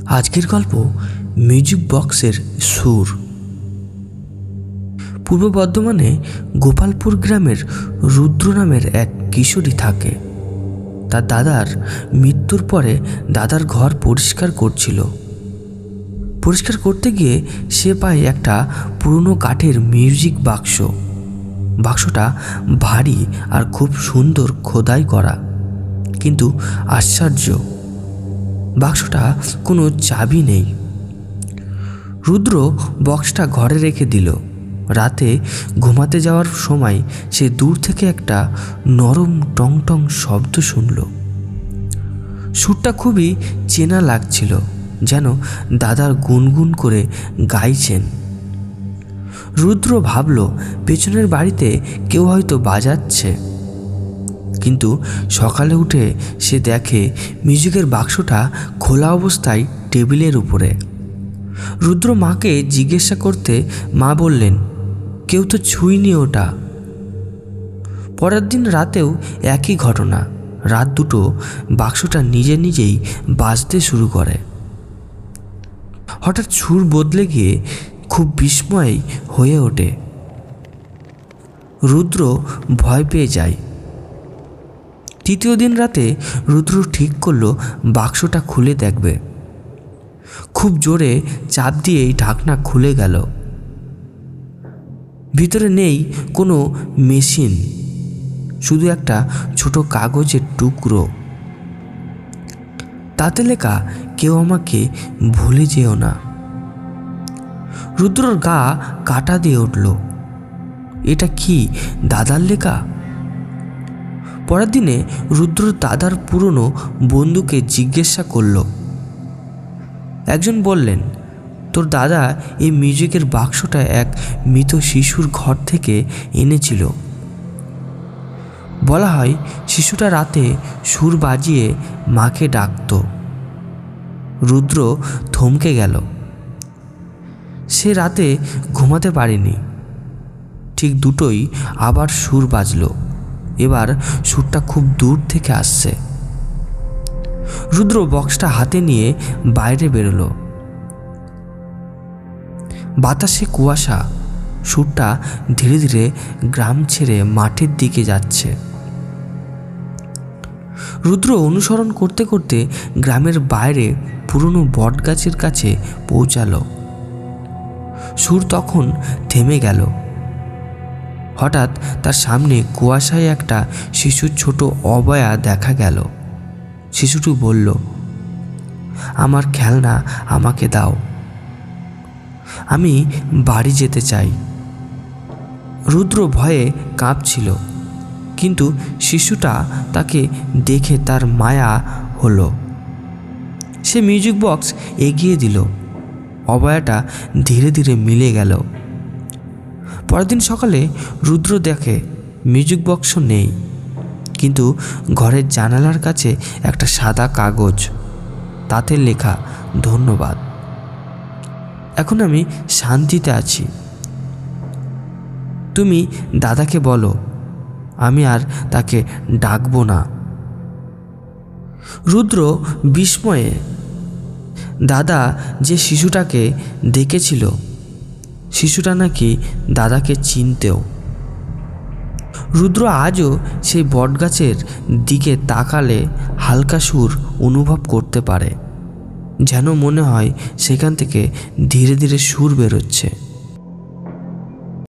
আজকের গল্প মিউজিক বক্সের সুর। পূর্ব বর্ধমানে গোপালপুর গ্রামের রুদ্র নামের এক কিশোরী থাকে। তার দাদার মৃত্যুর পরে দাদার ঘর পরিষ্কার করছিল। পরিষ্কার করতে গিয়ে সে পায় একটা পুরনো কাঠের মিউজিক বাক্স। বাক্সটা ভারী আর খুব সুন্দর খোদাই করা, কিন্তু আশ্চর্য, বাক্সটা কোনো চাবি নেই। রুদ্র বক্সটা ঘরে রেখে দিল। রাতে ঘুমাতে যাওয়ার সময় সে দূর থেকে একটা নরম টং টং শব্দ শুনল। সুরটা খুবই চেনা লাগছিল, যেন দাদার গুনগুন করে গাইছেন। রুদ্র ভাবল পেছনের বাড়িতে কেউ হয়তো বাজাচ্ছে, কিন্তু সকালে উঠে সে দেখে মিউজিকের বাক্সটা খোলা অবস্থায় টেবিলের উপরে। রুদ্র মাকে জিজ্ঞাসা করতে মা বললেন, কেউ তো ছুঁয়নি ওটা। পরের দিন রাতেও একই ঘটনা। রাত দুটো বাক্সটা নিজে নিজেই বাজতে শুরু করে। হঠাৎ সুর বদলে গিয়ে খুব বিস্ময় হয়ে ওঠে। রুদ্র ভয় পেয়ে যায়। তৃতীয় দিন রাতে রুদ্র ঠিক করলো বাক্সটা খুলে দেখবে। খুব জোরে চাপ দিয়েই ঢাকনা খুলে গেল। ভিতরে নেই কোনো মেশিন, শুধু একটা ছোট কাগজের টুকরো। তাতে লেখা, কেউ আমাকে ভুলে যেও না। রুদ্রর গা কাটা দিয়ে উঠল। এটা কি দাদার লেখা? পরের দিনে রুদ্র দাদার পুরনো বন্ধুকে জিজ্ঞাসা করল। একজন বললেন, তোর দাদা এই মিউজিকের বাক্সটা এক মৃত শিশুর ঘর থেকে এনেছিল। বলা হয় শিশুটা রাতে সুর বাজিয়ে মাকে ডাকত। রুদ্র থমকে গেল। সে রাতে ঘুমাতে পারেনি। ঠিক দুটোই আবার সুর বাজল। এবার সুরটা খুব দূর থেকে আসছে। রুদ্র বক্সটা হাতে নিয়ে বাইরে বেরোলো। বাতাসে কুয়াশা। সুরটা ধীরে ধীরে গ্রাম ছেড়ে মাঠের দিকে যাচ্ছে। রুদ্র অনুসরণ করতে করতে গ্রামের বাইরে পুরনো বটগাছের কাছে পৌঁছালো। সুর তখন থেমে গেল। হঠাৎ তার সামনে কুয়াশায় একটা শিশুর ছোট অবয়া দেখা গেল। শিশুটি বলল, আমার খেলনা আমাকে দাও, আমি বাড়ি যেতে চাই। রুদ্র ভয়ে কাঁপছিল, কিন্তু শিশুটা তাকে দেখে তার মায়া হলো। সে মিউজিক বক্স এগিয়ে দিল। অবয়াটা ধীরে ধীরে মিলে গেল। পরের দিন সকালে রুদ্র দেখে মিউজিক বক্স নেই, কিন্তু ঘরের জানালার কাছে একটা সাদা কাগজ। তাতে লেখা, ধন্যবাদ, এখন আমি শান্তিতে আছি। তুমি দাদাকে বলো আমি আর তাকে ডাকবো না। রুদ্র বিস্ময়ে, দাদা যে শিশুটাকে ডেকেছিল, শিশুটা নাকি দাদাকে চিনতেও। রুদ্র আজও সেই বটগাছের দিকে তাকালে হালকা সুর অনুভব করতে পারে, যেন মনে হয় সেখান থেকে ধীরে ধীরে সুর বেরোচ্ছে।